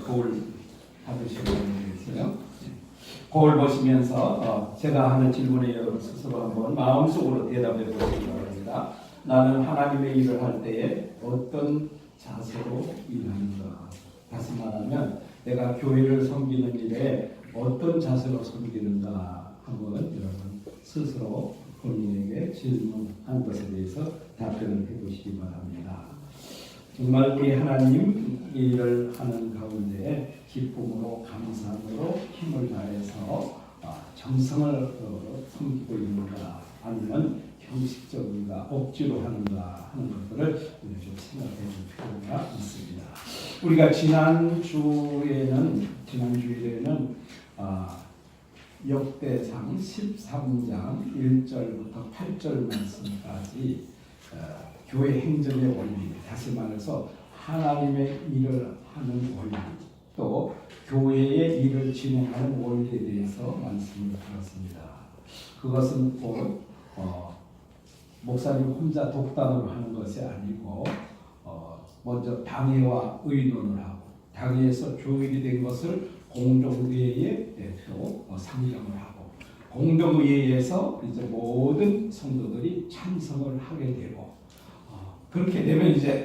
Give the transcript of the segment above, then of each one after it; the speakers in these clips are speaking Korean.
거울 받으시고 계세요. 거울 보시면서 제가 하는 질문에 스스로 한번 마음속으로 대답해 보시기 바랍니다. 나는 하나님의 일을 할 때에 어떤 자세로 일하는가? 다시 말하면 내가 교회를 섬기는 일에 어떤 자세로 섬기는가? 한번 여러분 스스로 본인에게 질문한 것에 대해서 답변을 해보시기 바랍니다. 정말 우리 하나님 일을 하는 가운데 기쁨으로 감사함으로 힘을 다해서 정성을 섬기고 있는가 아니면 형식적인가 억지로 하는가 하는 것들을 좀 생각해 볼 필요가 있습니다. 우리가 지난주에는 역대상 13장 1절부터 8절 말씀까지 교회 행정의 원리, 다시 말해서 하나님의 일을 하는 원리, 또 교회의 일을 진행하는 원리에 대해서 말씀을 드렸습니다. 그것은 곧 목사님 혼자 독단으로 하는 것이 아니고 먼저 당회와 의논을 하고 당회에서 조율이 된 것을 공동회의에 대표 상정을 하고 공동회의에서 이제 모든 성도들이 찬성을 하게 되고 그렇게 되면 이제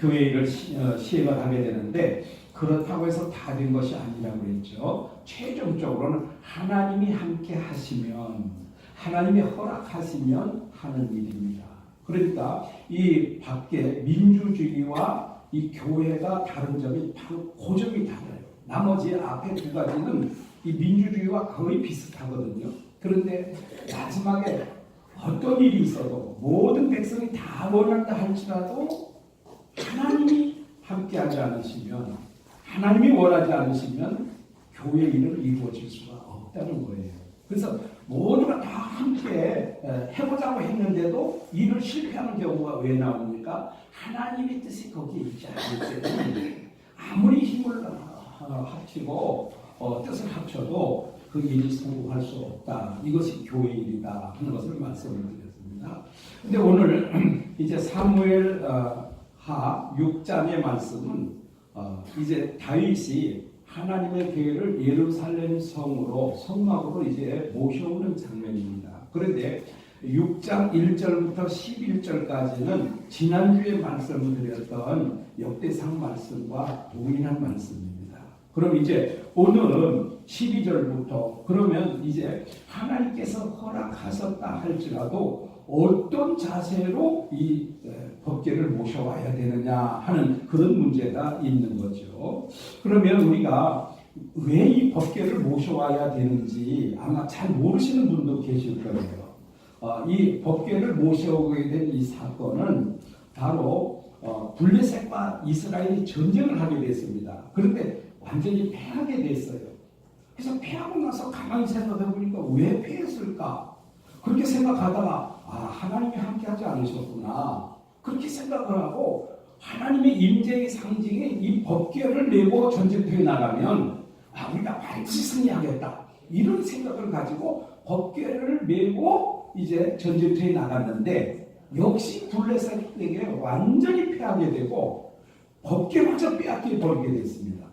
교회 일을 시행을 하게 되는데 그렇다고 해서 다 된 것이 아니라고 그랬죠. 최종적으로는 하나님이 함께 하시면 하나님이 허락하시면 하는 일입니다. 그러니까 이 밖에 민주주의와 이 교회가 다른 점이 바로 그 점이 달라요. 나머지 앞에 두 가지는 이 민주주의와 거의 비슷하거든요. 그런데 마지막에 어떤 일이 있어도 모든 백성이 다 원한다 할지라도 하나님이 함께하지 않으시면 하나님이 원하지 않으시면 교회 일은 이루어질 수가 없다는 거예요. 그래서 모두가 다 함께 해보자고 했는데도 일을 실패하는 경우가 왜 나옵니까? 하나님의 뜻이 거기에 있지 않을 때는 아무리 힘을 합치고 뜻을 합쳐도 그 일이 성공할 수 없다. 이것이 교회 일이다 하는 것을 말씀을 드렸습니다. 근데 오늘 이제 사무엘 하 6장의 말씀은 이제 다윗이 하나님의 교회를 예루살렘 성막으로 이제 모셔오는 장면입니다. 그런데 6장 1절부터 11절까지는 지난주에 말씀을 드렸던 역대상 말씀과 동일한 말씀입니다. 그럼 이제 오늘은 12절부터 그러면 이제 하나님께서 허락하셨다 할지라도 어떤 자세로 이 법궤를 모셔와야 되느냐 하는 그런 문제가 있는 거죠. 그러면 우리가 왜 이 법궤를 모셔와야 되는지 아마 잘 모르시는 분도 계실 거예요. 이 법궤를 모셔오게 된 이 사건은 바로 블레셋과 이스라엘이 전쟁을 하게 됐습니다. 그런데 완전히 패하게 됐어요. 그래서 패하고 나서 가만히 생각해 보니까 왜 패했을까? 그렇게 생각하다가 하나님이 함께하지 않으셨구나. 그렇게 생각을 하고 하나님의 임재의 상징인 이 법궤를 메고 전쟁터에 나가면 우리가 반드시 승리하겠다. 이런 생각을 가지고 법궤를 메고 이제 전쟁터에 나갔는데 역시 블레셋에게 완전히 패하게 되고 법궤마저 빼앗겨 버리게 됐습니다.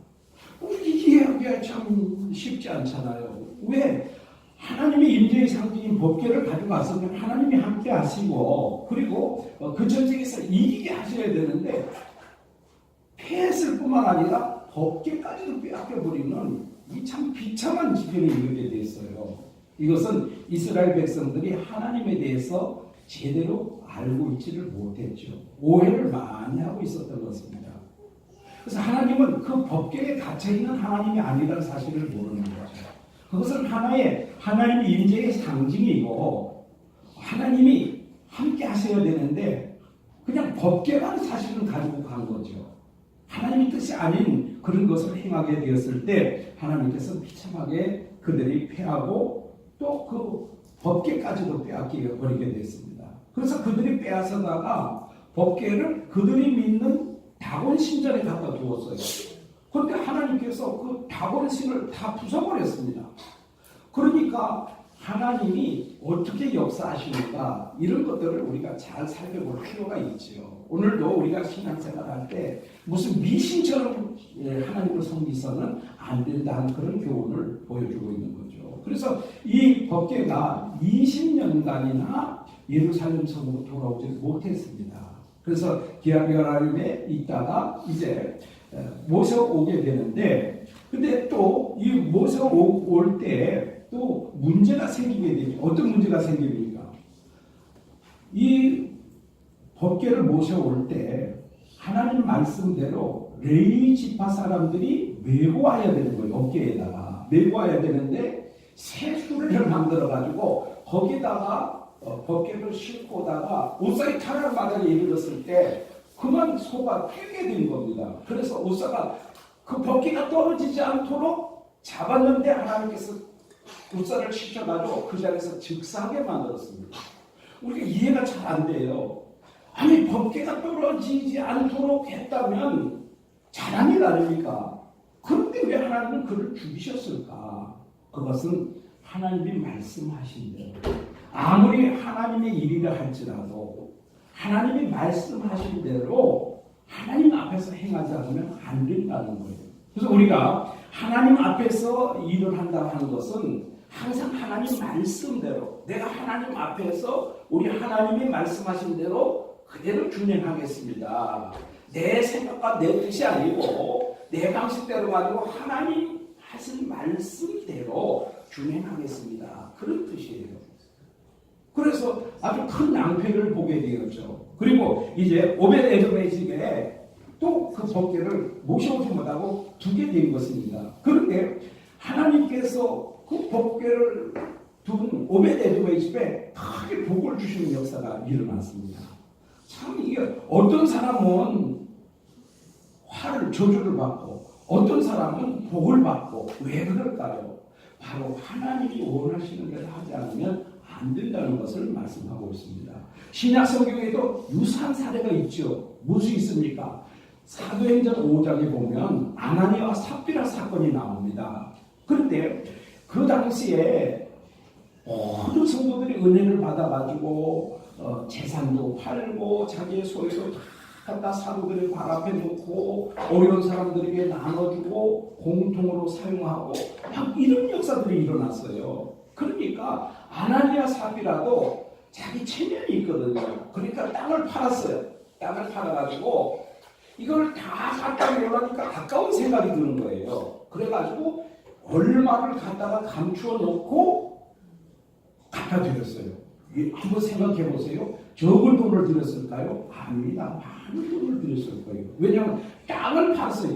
이게 이해하기가 참 쉽지 않잖아요. 왜? 하나님의 임재의 상징인 법궤를 가지고 왔으면 하나님이 함께 하시고 그리고 그 전쟁에서 이기게 하셔야 되는데 패했을 뿐만 아니라 법궤까지도 빼앗겨버리는 이 참 비참한 지경에 이르게 됐어요. 이것은 이스라엘 백성들이 하나님에 대해서 제대로 알고 있지를 못했죠. 오해를 많이 하고 있었던 것입니다. 그래서 하나님은 그 법궤에 갇혀있는 하나님이 아니라는 사실을 모르는 거죠. 그것은 하나님의 임재의 상징이고 하나님이 함께 하셔야 되는데 그냥 법궤만 사실은 가지고 간 거죠. 하나님의 뜻이 아닌 그런 것을 행하게 되었을 때 하나님께서 비참하게 그들이 패하고 또 그 법궤까지도 빼앗겨 버리게 됐습니다. 그래서 그들이 빼앗아다가 법궤를 그들이 믿는 다곤 신전에 갖다 두었어요. 그런데 하나님께서 그 다곤 신을 다 부숴버렸습니다. 그러니까 하나님이 어떻게 역사하시는가 이런 것들을 우리가 잘 살펴볼 필요가 있지요. 오늘도 우리가 신앙생활 할 때 무슨 미신처럼 하나님을 섬기서는 안 된다는 그런 교훈을 보여주고 있는 거죠. 그래서 이 법궤가 20년간이나 예루살렘 성으로 돌아오지 못했습니다. 그래서 기브야림에 있다가 이제 모세가 오게 되는데, 근데 또 이 모세가 올 때 또 문제가 생기게 되죠. 어떤 문제가 생깁니까? 이 법궤를 모셔올 때 하나님 말씀대로 레위 지파 사람들이 메고 와야 되는 거예요. 어깨에다가 메고 와야 되는데 새수레를 만들어 가지고 거기다가 법궤를 싣고다가 옷사이 타락 마당에 이르렀을 때 그만 소가 뛰게 된 겁니다. 그래서 옷사가 그 법궤가 떨어지지 않도록 잡았는데 하나님께서 옷사를 치셔가지고 그 자리에서 즉사하게 만들었습니다. 우리가 이해가 잘 안 돼요. 아니 법궤가 떨어지지 않도록 했다면 잘한 일 아닙니까? 그런데 왜 하나님은 그를 죽이셨을까? 그것은 하나님이 말씀하신 대로, 아무리 하나님의 일이라 할지라도 하나님이 말씀하신 대로 하나님 앞에서 행하지 않으면 안 된다는 거예요. 그래서 우리가 하나님 앞에서 일을 한다고 하는 것은 항상 하나님 말씀대로, 내가 하나님 앞에서 우리 하나님이 말씀하신 대로 그대로 준행하겠습니다. 내 생각과 내 뜻이 아니고 내 방식대로가 아니고 하나님 하신 말씀대로 준행하겠습니다. 그런 뜻이에요. 그래서 아주 큰 낭패를 보게 되었죠. 그리고 이제 오벳에돔의 집에 또 그 법궤를 모셔오지 못하고 두게 된 것입니다. 그런데 하나님께서 그 법궤를 둔 오벳에돔의 집에 크게 복을 주시는 역사가 일어났습니다. 참 이게 어떤 사람은 화를 저주를 받고 어떤 사람은 복을 받고 왜 그럴까요? 바로 하나님이 원하시는 대로 하지 않으면 안 된다는 것을 말씀하고 있습니다. 신약 성경에도 유사한 사례가 있죠. 무엇이 있습니까? 사도행전 5장에 보면 아나니아와 삽비라 사건이 나옵니다. 그런데 그 당시에 모든 성도들이 은혜를 받아가지고 재산도 팔고 자기의 소유도 다 갖다 사도들의 발 앞에 놓고 어려운 사람들에게 나눠주고 공통으로 사용하고 막 이런 역사들이 일어났어요. 그러니까 아나니아 삽비라도 자기 체면이 있거든요. 그러니까 땅을 팔았어요. 땅을 팔아가지고 이걸 다 갖다 놓으려니까 아까운 생각이 드는 거예요. 그래가지고 얼마를 갖다가 감추어 놓고 갖다 드렸어요. 한번 생각해 보세요. 적은 돈을 들였을까요? 아닙니다. 많은 돈을 들였을 거예요. 왜냐하면 땅을 팔았어요.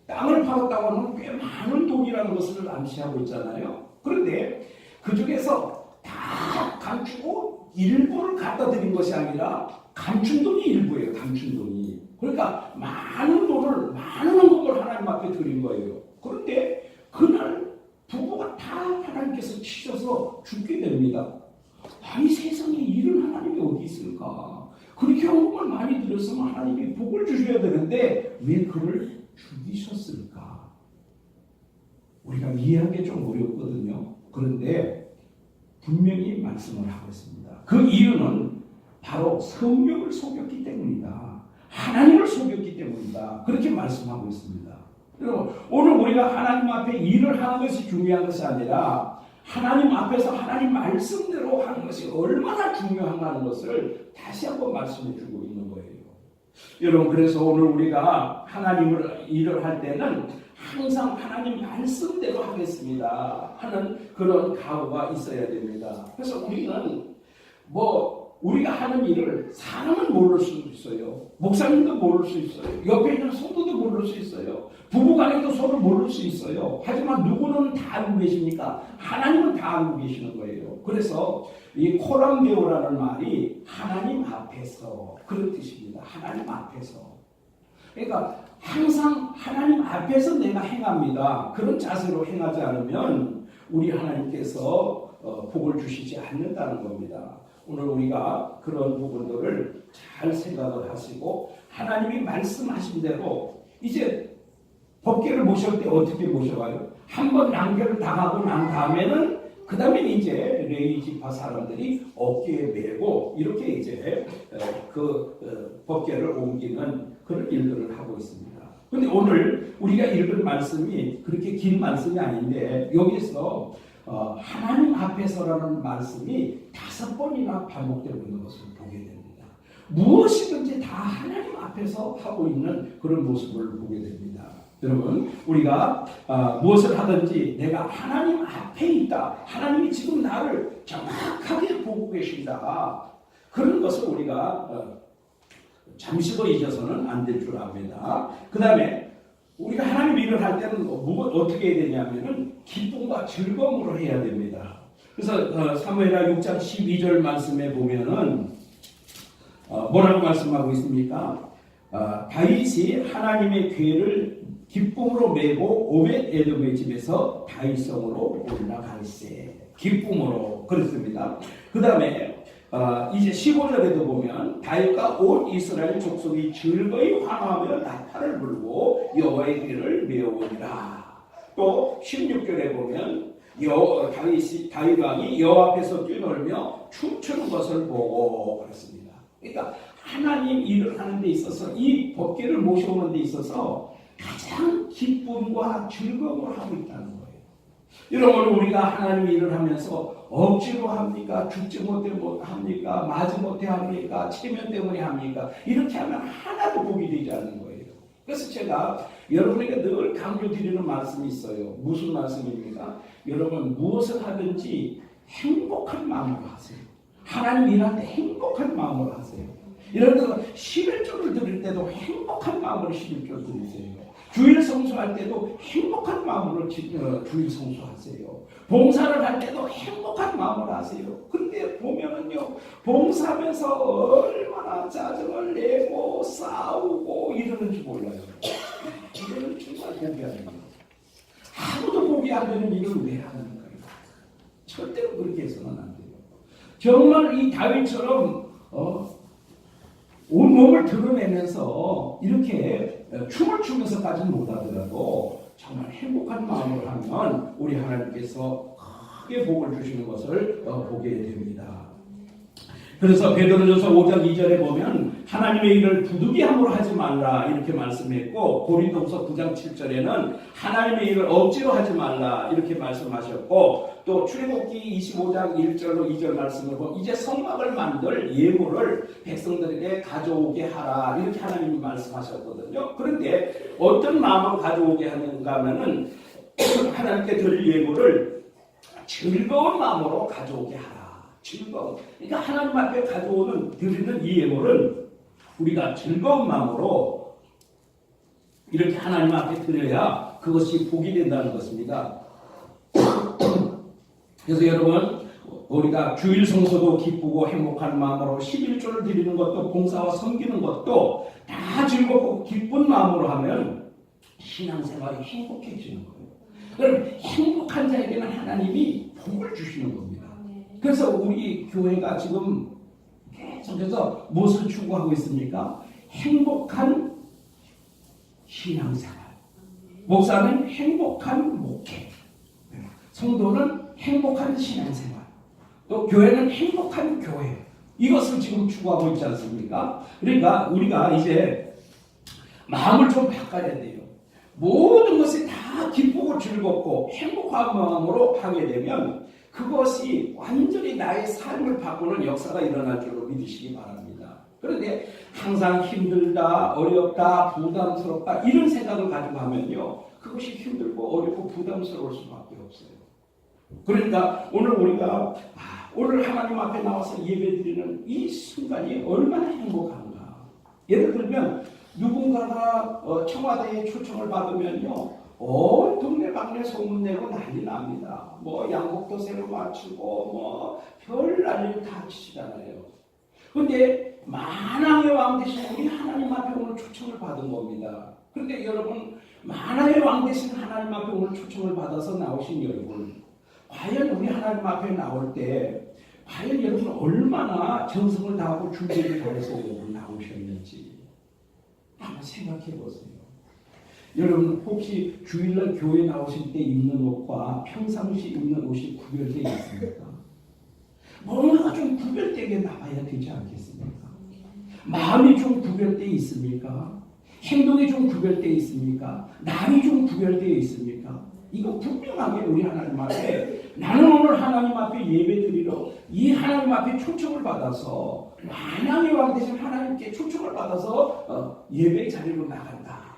땅을 팔았다고 하면 꽤 많은 돈이라는 것을 암시하고 있잖아요. 그런데 그 중에서 다 감추고 일부를 갖다 드린 것이 아니라 감춘 돈이 일부예요. 감춘 돈이. 그러니까 많은 돈을, 많은 헌금을 하나님 앞에 드린 거예요. 그런데 그날 부부가 다 하나님께서 치셔서 죽게 됩니다. 아니 세상에 이런 하나님이 어디 있을까? 그렇게 헌금을 많이 드렸으면 하나님이 복을 주셔야 되는데 왜 그를 죽이셨을까? 우리가 이해하기 좀 어렵거든요. 그런데 분명히 말씀을 하고 있습니다. 그 이유는 바로 성경을 속였기 때문이다. 하나님을 속였기 때문이다. 그렇게 말씀하고 있습니다. 여러분, 오늘 우리가 하나님 앞에 일을 하는 것이 중요한 것이 아니라 하나님 앞에서 하나님 말씀대로 하는 것이 얼마나 중요한가는 것을 다시 한번 말씀해 주고 있는 거예요. 여러분, 그래서 오늘 우리가 하나님을 일을 할 때는 항상 하나님 말씀대로 하겠습니다 하는 그런 각오가 있어야 됩니다. 그래서 우리는 우리가 하는 일을 사람은 모를 수 있어요. 목사님도 모를 수 있어요. 옆에 있는 성도도 모를 수 있어요. 부부간에도 서로 모를 수 있어요. 하지만 누구는 다 알고 계십니까? 하나님은 다 알고 계시는 거예요. 그래서 이 코람데오라는 말이 하나님 앞에서 그런 뜻입니다. 하나님 앞에서. 그러니까 항상 하나님 앞에서 내가 행합니다. 그런 자세로 행하지 않으면 우리 하나님께서 복을 주시지 않는다는 겁니다. 오늘 우리가 그런 부분들을 잘 생각을 하시고 하나님이 말씀하신 대로 이제 법궤를 모실 때 어떻게 모셔가요? 한번 낭패를 당하고 난 다음에는 그 다음에 이제 레위 지파 사람들이 어깨에 메고 이렇게 이제 법궤를 옮기는 그런 일들을 하고 있습니다. 그런데 오늘 우리가 읽은 말씀이 그렇게 긴 말씀이 아닌데 여기서 하나님 앞에서라는 말씀이 5번이나 반복되고 있는 것을 보게 됩니다. 무엇이든지 다 하나님 앞에서 하고 있는 그런 모습을 보게 됩니다. 여러분, 우리가 무엇을 하든지 내가 하나님 앞에 있다. 하나님이 지금 나를 정확하게 보고 계신다. 그런 것을 우리가 잠시도 잊어서는 안 될 줄 압니다. 그 다음에 우리가 하나님 일을 할 때는 어떻게 해야 되냐면은 기쁨과 즐거움으로 해야 됩니다. 그래서 사무엘하 6장 12절 말씀에 보면은 뭐라고 말씀하고 있습니까? 다윗이 하나님의 궤를 기쁨으로 메고 오벳 에돔의 집에서 다윗성으로 올라갈세. 기쁨으로 그랬습니다. 그 다음에 이제 15절에도 보면 다윗과 온 이스라엘 족속이 즐거이 환호하며 나팔을 불고 여호와의 궤를 메어오니라. 또 16절에 보면 다윗 왕이 여호와 앞에서 뛰놀며 춤추는 것을 보고 그랬습니다. 그러니까 하나님 일을 하는 데 있어서 이 법궤를 모셔오는 데 있어서 가장 기쁨과 즐거움을 하고 있다는 거예요. 여러분, 우리가 하나님 일을 하면서 억지로 합니까? 죽지 못해 합니까? 맞지 못해 합니까? 체면 때문에 합니까? 이렇게 하면 하나도 복이 되지 않는 거예요. 그래서 제가 여러분에게 늘 강조드리는 말씀이 있어요. 무슨 말씀입니까? 여러분, 무엇을 하든지 행복한 마음으로 하세요. 하나님 일할 때 행복한 마음으로 하세요. 이런 데서 11조를 드릴 때도 행복한 마음으로 11조 드리세요. 주일 성수할 때도 행복한 마음으로 주일 성수하세요. 봉사를 할 때도 행복한 마음으로 하세요. 근데 보면은요, 봉사하면서 얼마나 짜증을 내고 싸우고 이러는지 몰라요. 이거는 정말 보기 안 돼요. 아무도 보기 안 되는 일을 왜 하는 거예요? 절대로 그렇게 해서는 안 돼요. 정말 이 다윗처럼 온몸을 드러내면서 이렇게 춤을 추면서까지는 못하더라도 정말 행복한 마음으로 하면 우리 하나님께서 크게 복을 주시는 것을 보게 됩니다. 그래서 베드로전서 5장 2절에 보면 하나님의 일을 부득이함으로 하지 말라 이렇게 말씀했고, 고린도후서 9장 7절에는 하나님의 일을 억지로 하지 말라 이렇게 말씀하셨고, 또 출애굽기 25장 1절로 2절 말씀을 보면 이제 성막을 만들 예물을 백성들에게 가져오게 하라 이렇게 하나님이 말씀하셨거든요. 그런데 어떤 마음으로 가져오게 하는가 하면은 하나님께 드릴 예물을 즐거운 마음으로 가져오게 하라. 즐거움. 그러니까 하나님 앞에 드리는 이 예물은 우리가 즐거운 마음으로 이렇게 하나님 앞에 드려야 그것이 복이 된다는 것입니다. 그래서 여러분, 우리가 주일 성소도 기쁘고 행복한 마음으로 11조를 드리는 것도 봉사와 섬기는 것도 다 즐겁고 기쁜 마음으로 하면 신앙생활이 행복해지는 거예요. 그럼 행복한 자에게는 하나님이 복을 주시는 겁니다. 그래서 우리 교회가 지금 계속해서 무엇을 추구하고 있습니까? 행복한 신앙생활. 목사는 행복한 목회. 성도는 행복한 신앙생활. 또 교회는 행복한 교회. 이것을 지금 추구하고 있지 않습니까? 그러니까 우리가 이제 마음을 좀 바꿔야 돼요. 모든 것이 다 기쁘고 즐겁고 행복한 마음으로 하게 되면 그것이 완전히 나의 삶을 바꾸는 역사가 일어날 줄로 믿으시기 바랍니다. 그런데 항상 힘들다, 어렵다, 부담스럽다 이런 생각을 가지고 하면요, 그것이 힘들고 어렵고 부담스러울 수밖에 없어요. 그러니까 오늘 우리가 오늘 하나님 앞에 나와서 예배드리는 이 순간이 얼마나 행복한가. 예를 들면 누군가가 청와대에 초청을 받으면요, 온 동네 방네 소문내고 난리 납니다. 뭐 양복도 새로 맞추고 뭐 별 난리를 다 치시잖아요. 그런데 만왕의 왕 대신 우리 하나님 앞에 오늘 초청을 받은 겁니다. 그런데 여러분, 만왕의 왕 대신 하나님 앞에 오늘 초청을 받아서 나오신 여러분, 과연 우리 하나님 앞에 나올 때 과연 여러분 얼마나 정성을 다하고 준비를 잘해서 여러분 나오셨는지 한번 생각해 보세요. 여러분 혹시 주일날 교회 나오실 때 입는 옷과 평상시 입는 옷이 구별되어 있습니까? 뭔가 좀 구별되게 나와야 되지 않겠습니까? 마음이 좀 구별되어 있습니까? 행동이 좀 구별되어 있습니까? 날이 좀 구별되어 있습니까? 이거 분명하게 우리 하나님 앞에 나는 오늘 하나님 앞에 예배드리러 이 하나님 앞에 초청을 받아서 하나님의 왕 되신 하나님께 초청을 받아서 예배의 자리로 나간다.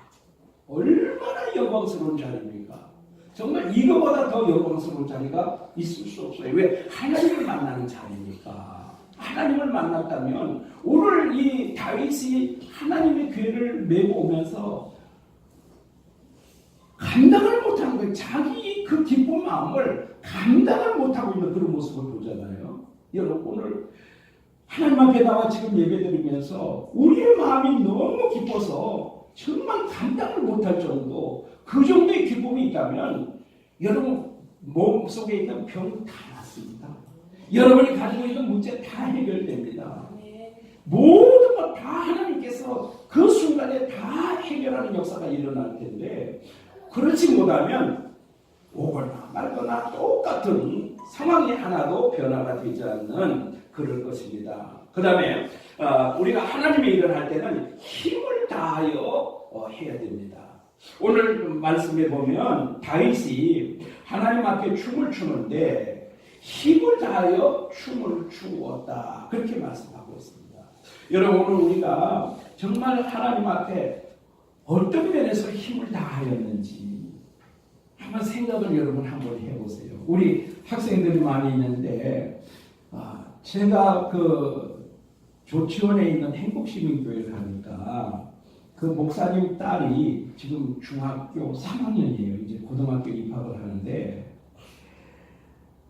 얼마나 영광스러운 자리입니까? 정말 이거보다 더 영광스러운 자리가 있을 수 없어요. 왜? 하나님을 만나는 자리니까. 하나님을 만났다면 오늘 이 다윗이 하나님의 궤를 메고 오면서 감당을 못하는 거예요. 자기 그 기쁜 마음을 감당을 못하고 있는 그런 모습을 보잖아요. 여러분 오늘 하나님 앞에 나와 지금 예배드리면서 우리의 마음이 너무 기뻐서 정말 감당을 못할 정도 그 정도의 기쁨이 있다면 여러분 몸속에 있는 병 다 낫습니다. 여러분이 가지고 있는 문제 다 해결됩니다. 모든 것 다 하나님께서 그 순간에 다 해결하는 역사가 일어날 텐데 그렇지 못하면 오거나 말거나 똑같은 상황이 하나도 변화가 되지 않는 그럴 것입니다. 그 다음에 우리가 하나님의 일을 할 때는 힘을 다하여 해야 됩니다. 오늘 말씀에 보면 다윗이 하나님 앞에 춤을 추는데 힘을 다하여 춤을 추었다. 그렇게 말씀하고 있습니다. 여러분 오늘 우리가 정말 하나님 앞에 어떤 면에서 힘을 다하였는지 한번 생각을 여러분 한번 해보세요. 우리 학생들이 많이 있는데 제가 그 조치원에 있는 행복시민교회를 가니까 그 목사님 딸이 지금 중학교 3학년이에요. 이제 고등학교 입학을 하는데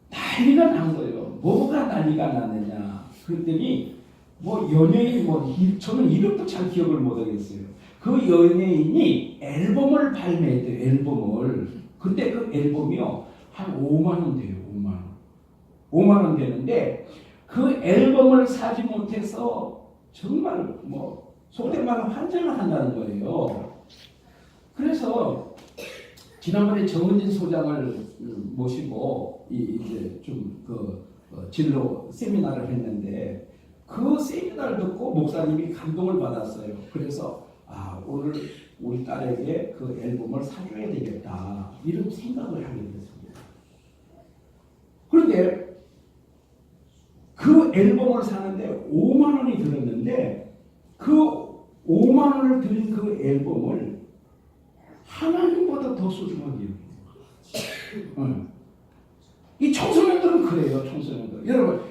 난리가 난 거예요. 뭐가 난리가 났느냐. 그랬더니 뭐 연예인 저는 이름도 잘 기억을 못하겠어요. 그 연예인이 앨범을 발매했대요. 앨범을. 근데 그 앨범이요 한 5만 원 돼요. 5만 원. 5만 원 되는데 그 앨범을 사지 못해서 정말 속된 말로 환장을 한다는 거예요. 그래서 지난번에 정은진 소장을 모시고 이제 좀 진로 세미나를 했는데 그 세미나를 듣고 목사님이 감동을 받았어요. 그래서 오늘 우리 딸에게 그 앨범을 사줘야 되겠다 이런 생각을 하게 됐습니다. 그런데 그 앨범을 사는데 5만 원이 들었는데 그 5만 원을 들인 그 앨범을 하나님보다 더 소중하게 여겨요. 이 청소년들은 그래요. 청소년들. 여러분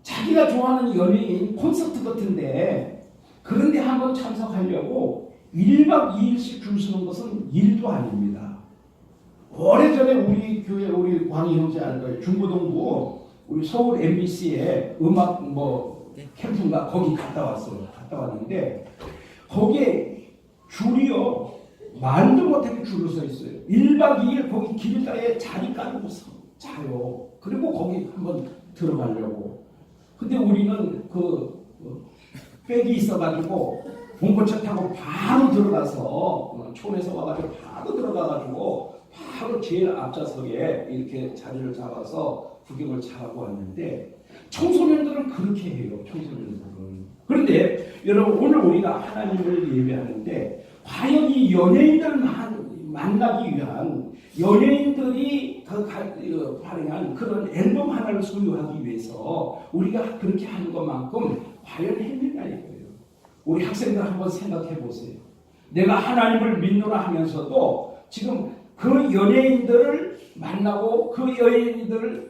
자기가 좋아하는 연예인 콘서트 같은데 그런데 한번 참석하려고 1박 2일씩 줄 서는 것은 일도 아닙니다. 오래전에 우리 교회 우리 광희 형제 알 거예요. 중부동부 우리 서울 MBC에 음악 캠프인가 거기 갔다 왔어요. 갔다 왔는데 거기에 줄이요 말도 못하게 줄을 서 있어요. 1박 2일 거기 길가에 자리 깔고 자요. 그리고 거기 한번 들어가려고. 근데 우리는 백이 있어가지고 봉고차 타고 바로 들어가서 촌에서 와가지고 바로 들어가가지고 바로 제일 앞좌석에 이렇게 자리를 잡아서 구경을 잘하고 왔는데 청소년들은 그렇게 해요. 청소년들은. 그런데 여러분 오늘 우리가 하나님을 예배하는데 과연 이 연예인들 만나기 위한 연예인들이 발행한 그런 앨범 하나를 소유하기 위해서 우리가 그렇게 하는 것만큼 과연 했느냐 이거예요. 우리 학생들 한번 생각해 보세요. 내가 하나님을 믿노라 하면서도 지금 그 연예인들을 만나고 그 연예인들을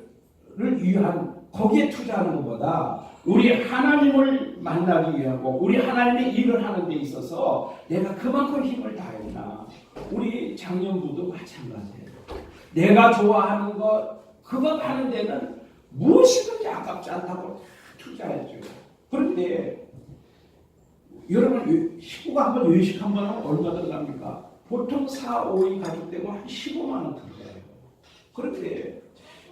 위한 거기에 투자하는 것보다 우리 하나님을 만나기 위하고 우리 하나님의 일을 하는 데 있어서 내가 그만큼 힘을 다했나. 우리 장년부도 마찬가지예요. 내가 좋아하는 것 그것 하는 데는 무엇이든지 아깝지 않다고 투자했죠. 그런데 여러분 식구가 한번 외식 한번 하면 얼마 들어갑니까? 보통 4, 5인 가족 되면 한 15만 원 들어가요. 그런데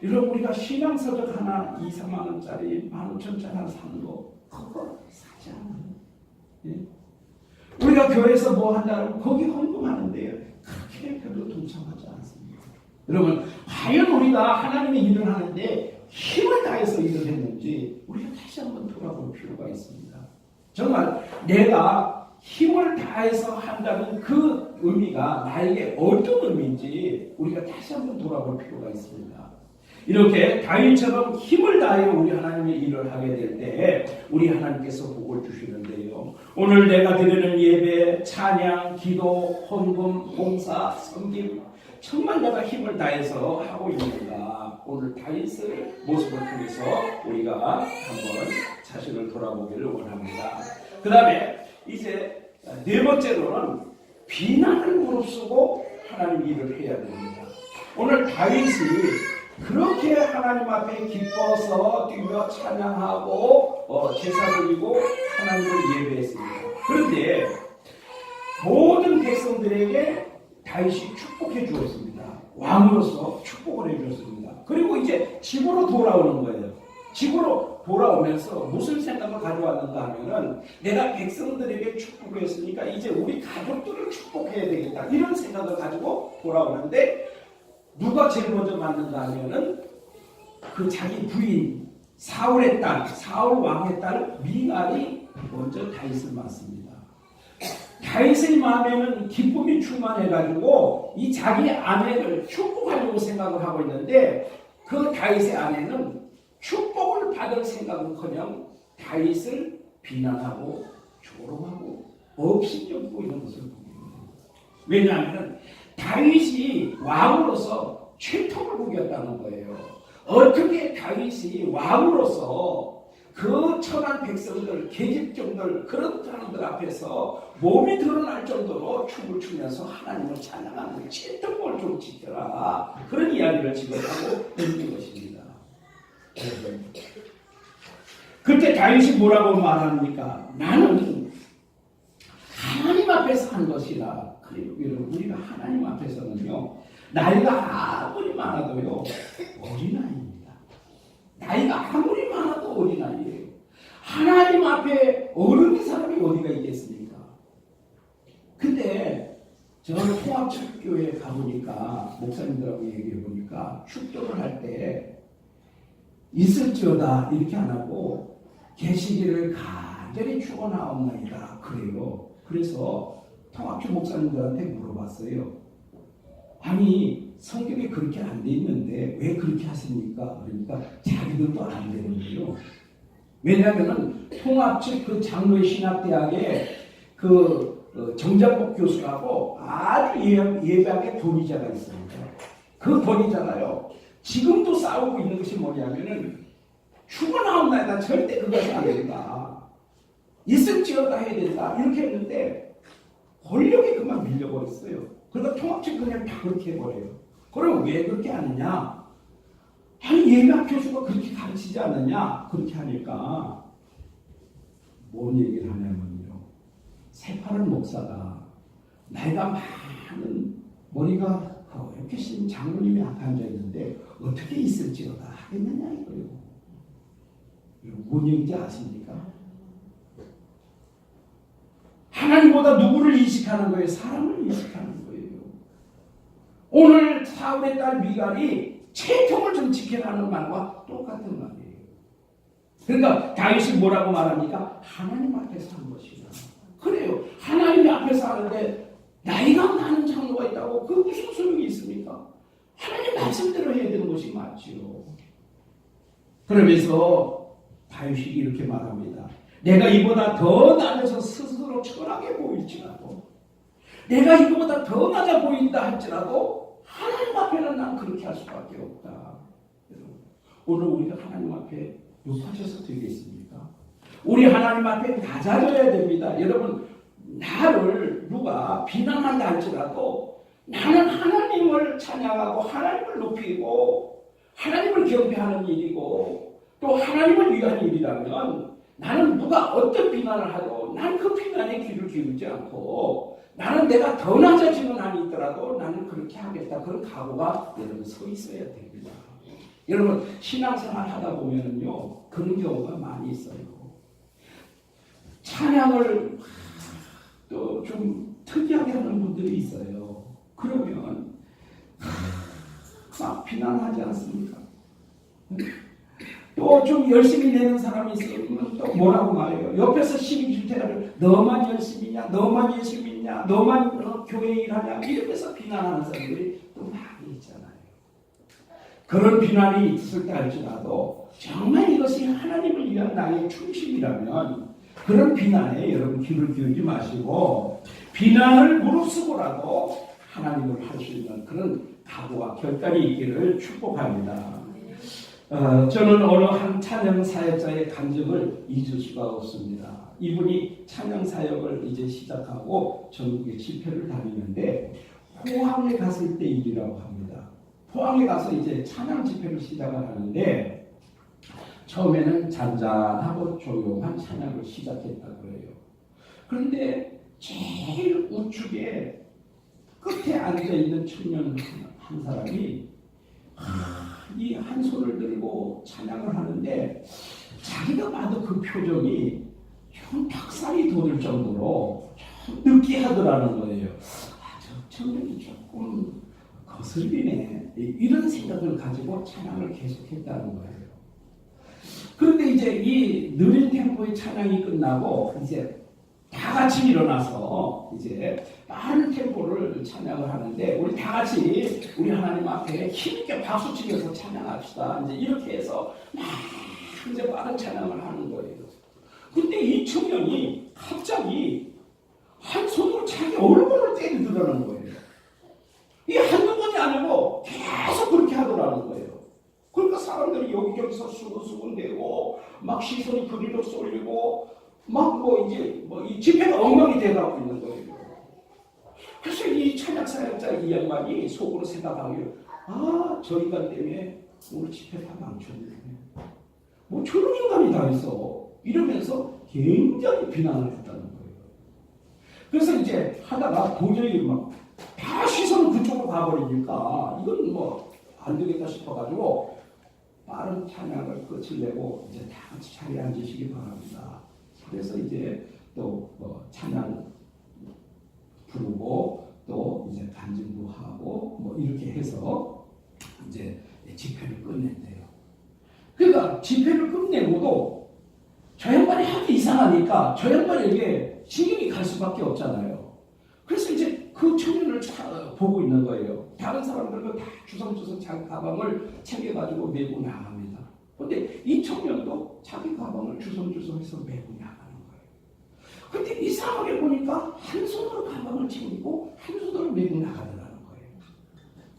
여러분 우리가 신앙서적 하나 2, 3만 원짜리 15,000원짜리 하나 사는 거 그거 사지 않아요. 예? 우리가 교회에서 뭐 한다고 거기 헌금하는데요. 그렇게 별로 동참하지 않습니다. 여러분, 과연 우리가 하나님의 일을 하는데 힘을 다해서 일을 했는지 우리가 다시 한번 돌아볼 필요가 있습니다. 정말 내가 힘을 다해서 한다는 그 의미가 나에게 어떤 의미인지 우리가 다시 한번 돌아볼 필요가 있습니다. 이렇게 다윗처럼 힘을 다해 우리 하나님의 일을 하게 될 때 우리 하나님께서 복을 주시는데요. 오늘 내가 드리는 예배, 찬양, 기도, 헌금, 봉사, 섬김 정말 내가 힘을 다해서 하고 있는가? 오늘 다윗의 모습을 통해서 우리가 한번 자신을 돌아보기를 원합니다. 그 다음에 이제 네 번째로는 비난을 무릅쓰고 하나님 일을 해야 됩니다. 오늘 다윗이 그렇게 하나님 앞에 기뻐서 뛰며 찬양하고 제사 드리고 하나님을 예배했습니다. 그런데 모든 백성들에게 다윗이 축복해 주었습니다. 왕으로서 축복을 해 주었습니다. 그리고 이제 집으로 돌아오는 거예요. 집으로 돌아오면서 무슨 생각을 가져왔는가 하면은 내가 백성들에게 축복을 했으니까 이제 우리 가족들을 축복해야 되겠다. 이런 생각을 가지고 돌아오는데 누가 제일 먼저 맞는가 하면은 그 자기 부인 사울의 딸, 사울 왕의 딸 미갈이 먼저 다윗을 맞습니다. 다윗의 마음에는 기쁨이 충만해가지고 이 자기 아내를 축복하려고 생각을 하고 있는데 그 다윗의 아내는 축복을 받을 생각은커녕 다윗을 비난하고 조롱하고 업신여기고 있는 것을 보게 됩니다. 왜냐하면 다윗이 왕으로서 채통을 구겼다는 거예요. 어떻게 다윗이 왕으로서 그 천한 백성들, 계집종들, 그런 사람들 앞에서 몸이 드러날 정도로 춤을 추면서 하나님을 찬양하는 채통을 좀 지켜라. 그런 이야기를 지금 하고 있는 것입니다. 그때 다윗이 뭐라고 말합니까? 나는 하나님 앞에서 한 것이라. 그리고 여러분, 우리가 하나님 앞에서는요, 나이가 아무리 많아도요, 어린아이입니다. 나이가 아무리 많아도 어린아이예요. 하나님 앞에 어른인 사람이 어디가 있겠습니까? 근데 저는 통합축교회에 가보니까 목사님들하고 얘기해보니까 축도를 할 때 있을지어다 이렇게 안 하고 계시기를 간절히 축원하옵나이다 그래요. 그래서 통합교 목사님들한테 물어봤어요. 아니 성경에 그렇게 안 돼 있는데 왜 그렇게 하십니까? 그러니까 자기들도 안 되는데요. 왜냐하면 통합측 그 장로의 신학대학에 그 정장복 교수라고 아주 예배하게 권위자가 있습니다. 그 권위자가요. 지금도 싸우고 있는 것이 뭐냐면은 죽어나온다. 절대 그것이 안 된다. 있을지어다 해야 된다. 이렇게 했는데 권력이 그만 밀려버렸어요. 그러니까 통합측 그냥 다 그렇게 해버려요. 그럼 왜 그렇게 하느냐? 아니 예배학 교수가 그렇게 가르치지 않느냐? 그렇게 하니까 뭔 얘기를 하냐면요. 새파란 목사가 나이가 많은 머리가 이렇게 신 장로님이 앞에 앉아있는데 어떻게 있을지어다 하겠느냐 이거예요. 뭔 얘기인지 아십니까? 하나님보다 누구를 이식하는 거예요? 사람을 이식하는 거예요. 오늘 사울의 딸 미갈이 채통을 좀 지켜라는 말과 똑같은 말이에요. 그러니까 다윗이 뭐라고 말합니까? 하나님 앞에서 한 것이다. 그래요. 하나님 앞에서 하는데 나이가 많은 장로가 있다고 그 무슨 소용이 있습니까? 하나님 말씀대로 해야 되는 것이 맞지요. 그러면서 다윗이 이렇게 말합니다. 내가 이보다 더 낮아서 스스로 천하게 보일지라도 내가 이보다 더 낮아 보인다 할지라도 하나님 앞에는 난 그렇게 할 수밖에 없다. 오늘 우리가 하나님 앞에 높아져서 되겠습니까? 우리 하나님 앞에 낮아져야 됩니다. 여러분 나를 누가 비난한다 할지라도 나는 하나님을 찬양하고 하나님을 높이고 하나님을 경배하는 일이고 또 하나님을 위한 일이라면 나는 누가 어떤 비난을 하도 나는 그 비난에 귀를 기울이지 않고 나는 내가 더 낮아지는 한이 있더라도 나는 그렇게 하겠다. 그런 각오가 여러분 서 있어야 됩니다. 여러분 신앙생활 하다 보면은요 그런 경우가 많이 있어요. 찬양을 또 좀 특이하게 하는 분들이 있어요. 그러면 막 비난하지 않습니까? 또 좀 열심히 내는 사람이 있으면 또 뭐라고 말해요. 옆에서 시비 줄 때를 너만 열심히냐, 너만 열심히 있냐, 너만 교회 일하냐 이러면서 비난하는 사람들이 또 많이 있잖아요. 그런 비난이 있을 때 할지라도 정말 이것이 하나님을 위한 나의 충심이라면 그런 비난에 여러분 귀를 기울이지 마시고 비난을 무릅쓰고라도 하나님을 할 수 있는 그런 각오와 결단이 있기를 축복합니다. 저는 어느 한 찬양 사역자의 간증을 잊을 수가 없습니다. 이분이 찬양 사역을 이제 시작하고 전국에 집회를 다니는데 포항에 갔을 때 일이라고 합니다. 포항에 가서 이제 찬양 집회를 시작을 하는데 처음에는 잔잔하고 조용한 찬양을 시작했다고 해요. 그런데 제일 우측에 끝에 앉아있는 청년 한 사람이 이 한 손을 들고 찬양을 하는데 자기가 봐도 그 표정이 좀 닭살이 돋을 정도로 좀 느끼하더라는 거예요. 저 청년이 조금 거슬리네. 이런 생각을 가지고 찬양을 계속했다는 거예요. 그런데 이제 이 느린 템포의 찬양이 끝나고 이제 다 같이 일어나서 이제 빠른 템포를 찬양을 하는데 우리 다 같이 우리 하나님 앞에 힘있게 박수치면서 찬양합시다. 이제 이렇게 해서 막 이제 빠른 찬양을 하는 거예요. 근데 이 청년이 갑자기 한 손으로 자기 얼굴을 때리더라는 거예요. 이게 한두 번이 아니고 계속 그렇게 하더라는 거예요. 그러니까 사람들이 여기저기서 수근수근대고 막 시선이 그리로 쏠리고 막 이 집회가 엉망이 돼가고 있는 거예요. 그래서 이 찬양사역자 이 양반이 속으로 생각하기로 저 인간 때문에 오늘 집회 다 망쳤네. 뭐 저런 인간이 다 있어. 이러면서 굉장히 비난을 했다는 거예요. 그래서 이제 하다가 도저히 막 다 시선은 그쪽으로 가버리니까 이건 뭐 안 되겠다 싶어가지고 빠른 찬양을 끝을 내고 이제 다 같이 자리에 앉으시기 바랍니다. 그래서 이제 또 찬양 부르고 또 이제 간증도 하고 뭐 이렇게 해서 이제 집회를 끝낸대요. 그러니까 집회를 끝내고도 저 양반이 하도 이상하니까 저 양반에게 신경이 갈 수밖에 없잖아요. 그래서 이제 그 청년을 보고 있는 거예요. 다른 사람들은 다 주섬주섬 자기 가방을 챙겨가지고 메고 나갑니다. 그런데 이 청년도 자기 가방을 주섬주섬해서 메고 나가는 거예요. 근데 이상하게 보니까 한 손으로 가방을 챙기고 한 손으로 메고 나가더라는 거예요.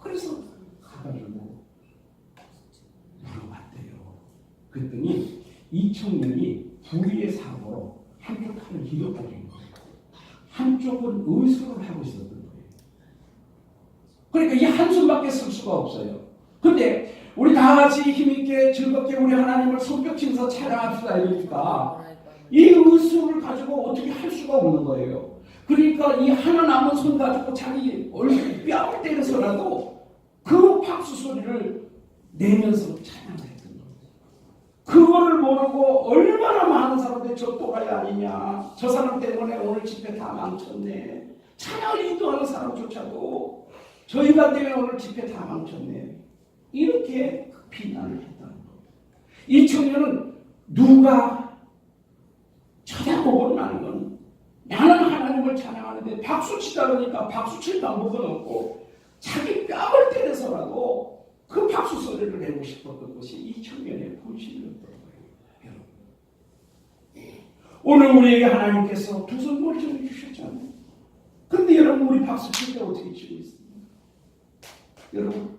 그래서 가가지고 물어봤대요. 그랬더니 이 청년이 부위의 사고로 한쪽 팔을 잃어버린 거예요. 한쪽은 의술을 하고 있었던 거예요. 그러니까 이 한숨밖에 쓸 수가 없어요. 근데 우리 다 같이 힘있게 즐겁게 우리 하나님을 손뼉치면서 찬양합시다 이러니까 이 의술을 가지고 어떻게 할 수가 없는 거예요. 그러니까 이 하나 남은 손 가지고 자기 얼굴 뺨을 때려서라도 그 박수 소리를 내면서 찬양했던 거예요. 그거를 모르고 얼마나 많은 사람들이 저 또라이 아니냐, 저 사람 때문에 오늘 집회 다 망쳤네, 찬양을 인도하는 사람조차도 저 인간 때문에 오늘 집회 다 망쳤네, 이렇게 비난을 했다는 거예요. 이 청년은 누가 쳐다보고는 하는 건 나는 하나님을 찬양하는데 박수치다 그러니까 박수칠 방법은 없고 자기 뺨을 때려서라도 그 박수 소리를 내고 싶었던 것이 이 청년의 본심이었던 거예요. 여러분, 오늘 우리에게 하나님께서 두 손 멀쩡히 주셨잖아요. 그런데 여러분 우리 박수 칠 때 어떻게 치고 있습니까? 여러분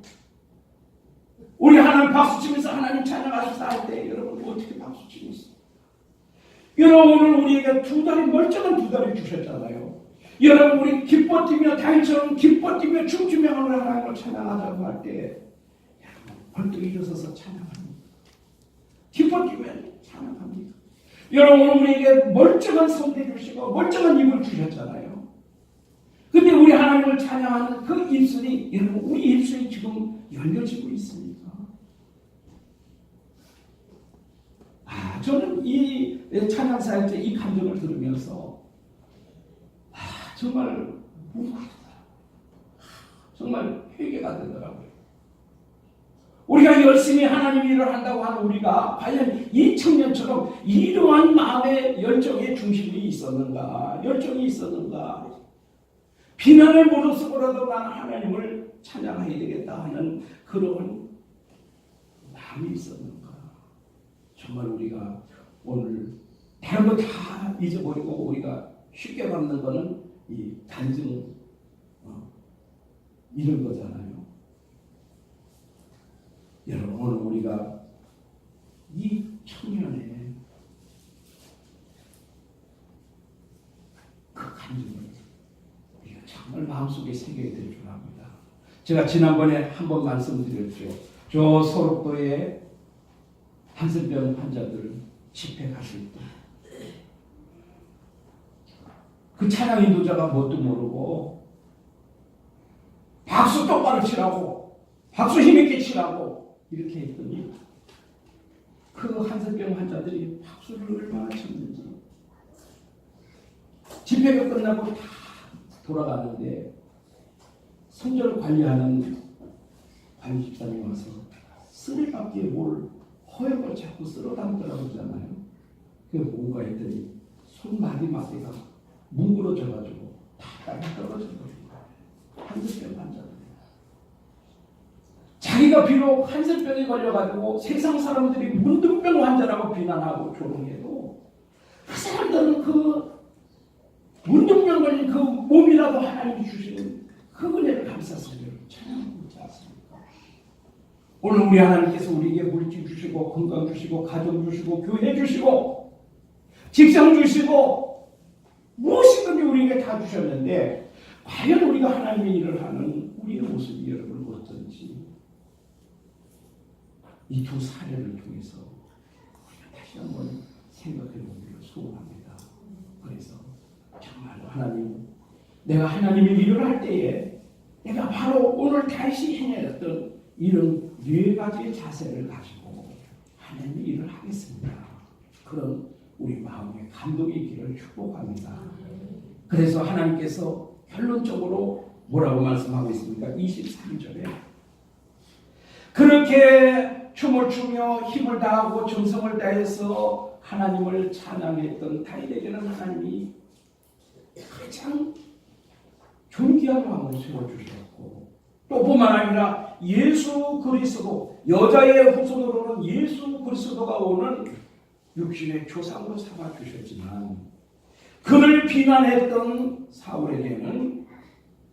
우리 하나님 박수 치면서 하나님 찬양하시다 할 때 여러분 어떻게 박수 치고 있습니까? 여러분 오늘 우리에게 멀쩡한 두 다리 주셨잖아요. 여러분 우리 기뻐 뛰며 다윗처럼 기뻐 뛰며 춤추며 하나님을 찬양하자고 할 때 벌떡 일어서서 찬양합니다. 기뻐 뛰며 찬양합니다. 여러분 오늘 우리에게 멀쩡한 손대 주시고 멀쩡한 입을 주셨잖아요. 근데 우리 하나님을 찬양하는 그 입술이 여러분 우리 입술이 지금 열려지고 있습니까? 저는 이 찬양사역자 이 감정을 들으면서 정말 정말 회개가 되더라고요. 우리가 열심히 하나님 일을 한다고 하는 우리가 과연 이 청년처럼 이러한 마음의 열정의 중심이 있었는가? 열정이 있었는가? 비난을 무릅쓰고라도 나는 하나님을 찬양해야 되겠다 하는 그런 마음이 있었는가? 정말 우리가 오늘 다른 거 다 잊어버리고 우리가 쉽게 받는 거는 이 간증 이런 거잖아요. 여러분 오늘 우리가 이 청년의 그 감정을 우리가 정말 마음속에 새겨야 될 줄 압니다. 제가 지난번에 한번 말씀드렸죠. 저 소록도에 한센병 환자들 집회 갔을 때 그 찬양 인도자가 뭣도 모르고 박수 똑바로 치라고 박수 힘있게 치라고 이렇게 했더니 그 한센병 환자들이 박수를 얼마나 쳤는지 집회가 끝나고 다 돌아가는데 성전을 관리하는 관리 집사님이 와서 쓰레받기에 뭘 허역을 자꾸 쓸어 담더라고 그러잖아요. 그게 뭔가 했더니 손마디마디가 뭉그러져가지고 다 땅에 떨어져버린 거예요. 한센병 환자들. 자기가 비록 한센병에 걸려가지고 세상 사람들이 문둥병 환자라고 비난하고 조롱해도 그 사람들은 그 문둥병 걸린 그 몸이라도 하나님이 주시는 그 은혜를 감사해서 찬양하고 있지 않습니까? 오늘 우리 하나님께서 우리에게 물질 주시고 건강 주시고 가정 주시고 교회 주시고 직장 주시고 무엇이든지 우리에게 다 주셨는데 과연 우리가 하나님의 일을 하는 우리의 모습이 여러분 어떤지 이 두 사례를 통해서 다시 한번 생각해 보기를 소원합니다. 그래서 정말 하나님, 내가 하나님의 일을 할 때에 내가 바로 오늘 다시 행했던 이런 네 가지의 자세를 가지고 하나님의 일을 하겠습니다. 그런 우리 마음에 감동이 있기를 축복합니다. 그래서 하나님께서 결론적으로 뭐라고 말씀하고 있습니까? 23절에 그렇게 춤을 추며 힘을 다하고 정성을 다해서 하나님을 찬양했던 다윗에게는 하나님이 가장 존귀한 왕을 세워주셨고 또 뿐만 아니라 예수 그리스도 여자의 후손으로는 예수 그리스도가 오는 육신의 조상으로 삼아주셨지만 그를 비난했던 사울에게는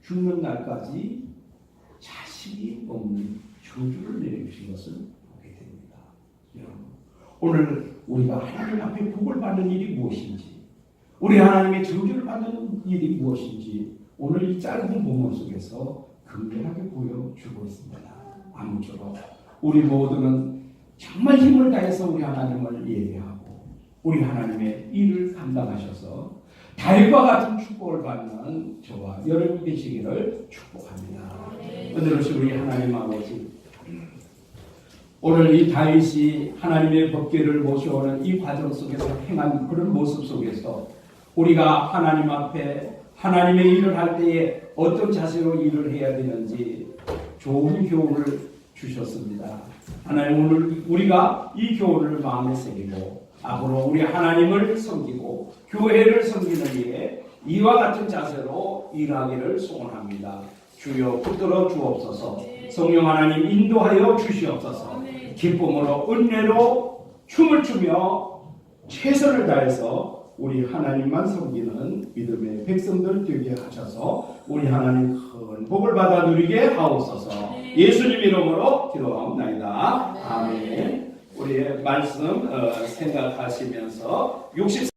죽는 날까지 자식이 없는 저주를 내려주신 것을 보게 됩니다. 여러분, 오늘 우리가 하나님 앞에 복을 받는 일이 무엇인지 우리 하나님의 저주를 받는 일이 무엇인지 오늘 이 짧은 본문 속에서 극명하게 보여주고 있습니다. 아무쪼록 우리 모두는 정말 힘을 다해서 우리 하나님을 예배하고 우리 하나님의 일을 감당하셔서 다윗과 같은 축복을 받는 저와 여러분이 되시기를 축복합니다. 은혜로우신 우리 하나님 아버지, 오늘 이 다윗이 하나님의 법궤를 모셔오는 이 과정 속에서 행한 그런 모습 속에서 우리가 하나님 앞에 하나님의 일을 할 때에 어떤 자세로 일을 해야 되는지 좋은 교훈을 주셨습니다. 하나님, 오늘 우리가 이 교훈을 마음에 새기고 앞으로 우리 하나님을 섬기고 교회를 섬기는 일에 이와 같은 자세로 일하기를 소원합니다. 주여 붙들어 주옵소서. 성령 하나님 인도하여 주시옵소서. 기쁨으로 은혜로 춤을 추며 최선을 다해서 우리 하나님만 섬기는 믿음의 백성들 되게 하셔서 우리 하나님 큰 복을 받아 누리게 하옵소서. 예수님 이름으로 기도하옵나이다. 아멘. 우리의 말씀 생각하시면서 60